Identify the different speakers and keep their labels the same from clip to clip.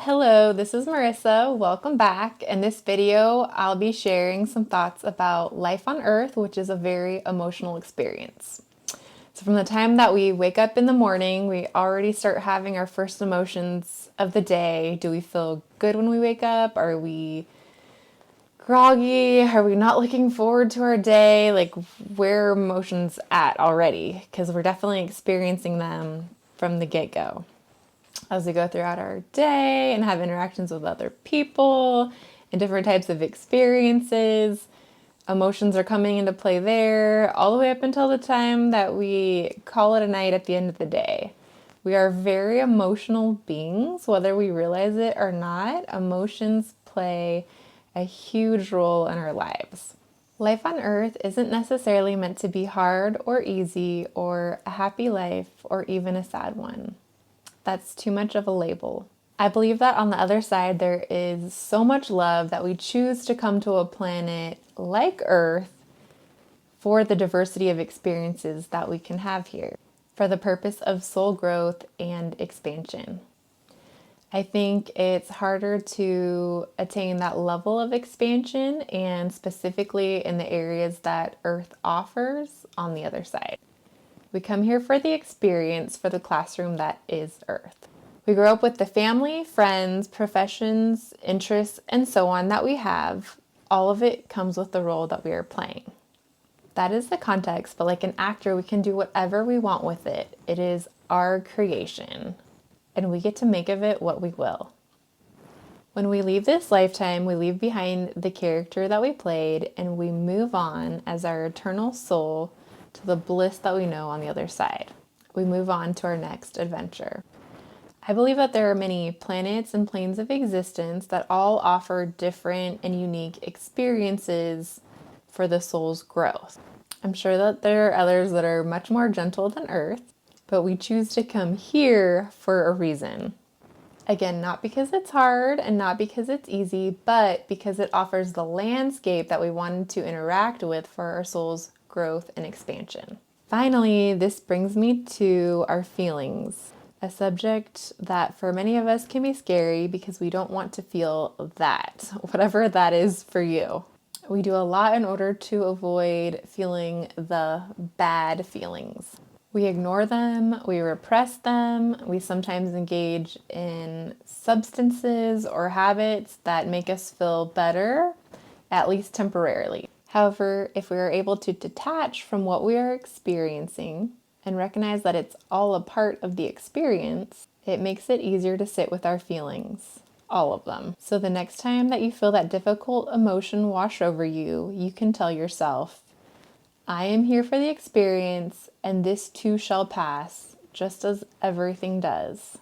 Speaker 1: Hello, this is Marissa. Welcome back. In this video, I'll be sharing some thoughts about life on Earth, which is a very emotional experience. So, from the time that we wake up in the morning, we already start having our first emotions of the day. Do we feel good when we wake up? Are we groggy? Are we not looking forward to our day? Like, where are emotions at already? Because we're definitely experiencing them from the get-go. As we go throughout our day and have interactions with other people and different types of experiences, emotions are coming into play there all the way up until the time that we call it a night at the end of the day. We are very emotional beings, whether we realize it or not. Emotions play a huge role in our lives. Life on Earth isn't necessarily meant to be hard or easy or a happy life or even a sad one. That's too much of a label. I believe that on the other side, there is so much love that we choose to come to a planet like Earth for the diversity of experiences that we can have here, for the purpose of soul growth and expansion. I think it's harder to attain that level of expansion, and specifically in the areas that Earth offers on the other side. We come here for the experience, for the classroom that is Earth. We grow up with the family, friends, professions, interests, and so on that we have. All of it comes with the role that we are playing. That is the context, but like an actor, we can do whatever we want with it. It is our creation, and we get to make of it what we will. When we leave this lifetime, we leave behind the character that we played, and we move on as our eternal soul to the bliss that we know on the other side. We move on to our next adventure. I believe that there are many planets and planes of existence that all offer different and unique experiences for the soul's growth. I'm sure that there are others that are much more gentle than Earth, but we choose to come here for a reason. Again, not because it's hard and not because it's easy, but because it offers the landscape that we wanted to interact with for our soul's growth and expansion. Finally, this brings me to our feelings, a subject that for many of us can be scary because we don't want to feel that, whatever that is for you. We do a lot in order to avoid feeling the bad feelings. We ignore them, we repress them, we sometimes engage in substances or habits that make us feel better, at least temporarily. However, if we are able to detach from what we are experiencing and recognize that it's all a part of the experience, it makes it easier to sit with our feelings, all of them. So the next time that you feel that difficult emotion wash over you, you can tell yourself, I am here for the experience, and this too shall pass, just as everything does.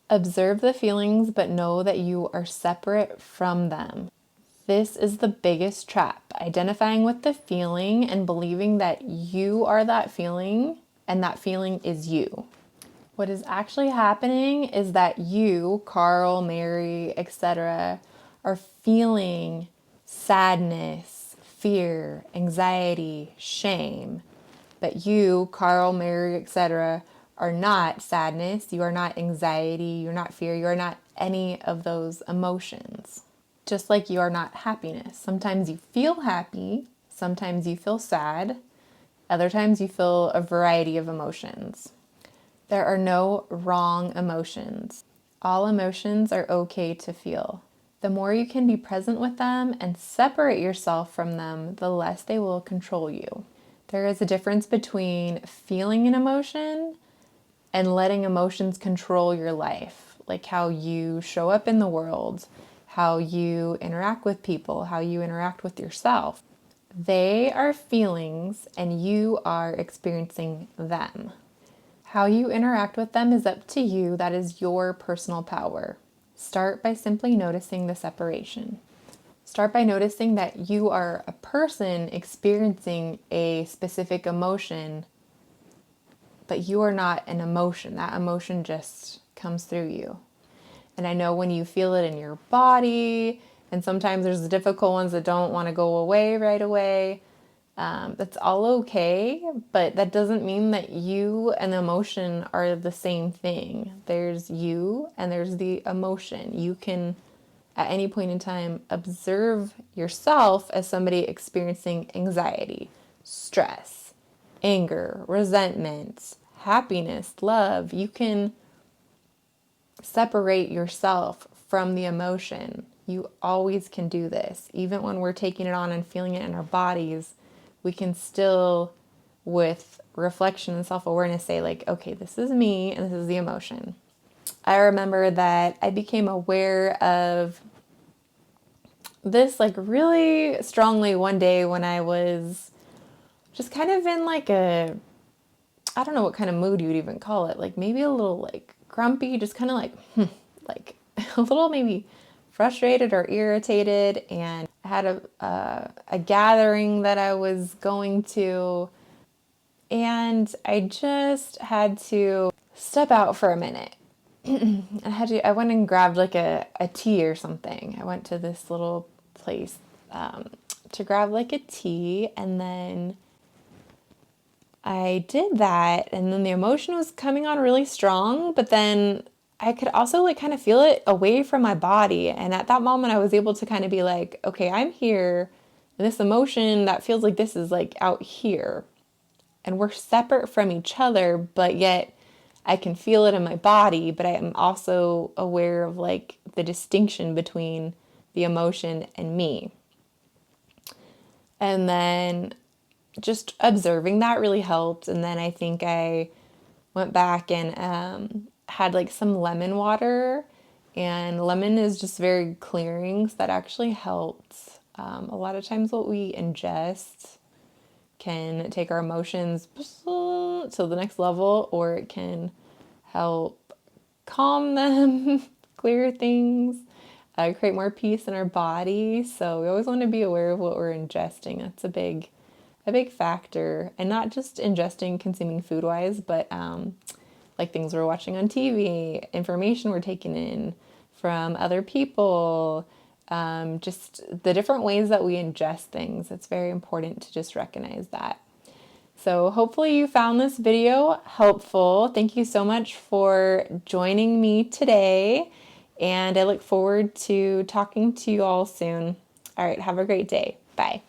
Speaker 1: Observe the feelings, but know that you are separate from them. This is the biggest trap, identifying with the feeling and believing that you are that feeling and that feeling is you. What is actually happening is that you, Carl, Mary, etc., are feeling sadness, fear, anxiety, shame. But you, Carl, Mary, etc., are not sadness, you are not anxiety, you're not fear, you are not any of those emotions. Just like you are not happiness. Sometimes you feel happy, sometimes you feel sad, other times you feel a variety of emotions. There are no wrong emotions. All emotions are okay to feel. The more you can be present with them and separate yourself from them, the less they will control you. There is a difference between feeling an emotion and letting emotions control your life, like how you show up in the world, how you interact with people, how you interact with yourself. They are feelings and you are experiencing them. How you interact with them is up to you. That is your personal power. Start by simply noticing the separation. Start by noticing that you are a person experiencing a specific emotion, but you are not an emotion. That emotion just comes through you. And I know when you feel it in your body, and sometimes there's the difficult ones that don't want to go away right away, That's all okay, but that doesn't mean that you and the emotion are the same thing. There's you and there's the emotion. You can, at any point in time, observe yourself as somebody experiencing anxiety, stress, anger, resentment, happiness, love. You can separate yourself from the emotion. You always can do this. Even when we're taking it on and feeling it in our bodies, we can still, with reflection and self-awareness, say like, okay, this is me and this is the emotion. I remember that I became aware of this like really strongly one day when I was just kind of in like I don't know what kind of mood you would even call it, like maybe a little like grumpy, just kind of like a little maybe frustrated or irritated. And I had a gathering that I was going to, and I just had to step out for a minute. I went and grabbed like a tea or something. I went to this little place to grab like a tea, and then I did that, and then the emotion was coming on really strong, but then I could also like kind of feel it away from my body. And at that moment, I was able to kind of be like, okay, I'm here, and this emotion that feels like this is like out here, and we're separate from each other, but yet I can feel it in my body, but I am also aware of like the distinction between the emotion and me. And then just observing that really helped. And then I think I went back and had like some lemon water, and lemon is just very clearing, so that actually helped. A lot of times what we ingest can take our emotions to the next level, or it can help calm them, clear things, create more peace in our body. So we always want to be aware of what we're ingesting. That's a big factor, and not just ingesting, consuming food wise, but like things we're watching on TV, information we're taking in from other people, just the different ways that we ingest things. It's very important to just recognize that. So hopefully you found this video helpful. Thank you so much for joining me today, and I look forward to talking to you all soon. All right, have a great day. Bye.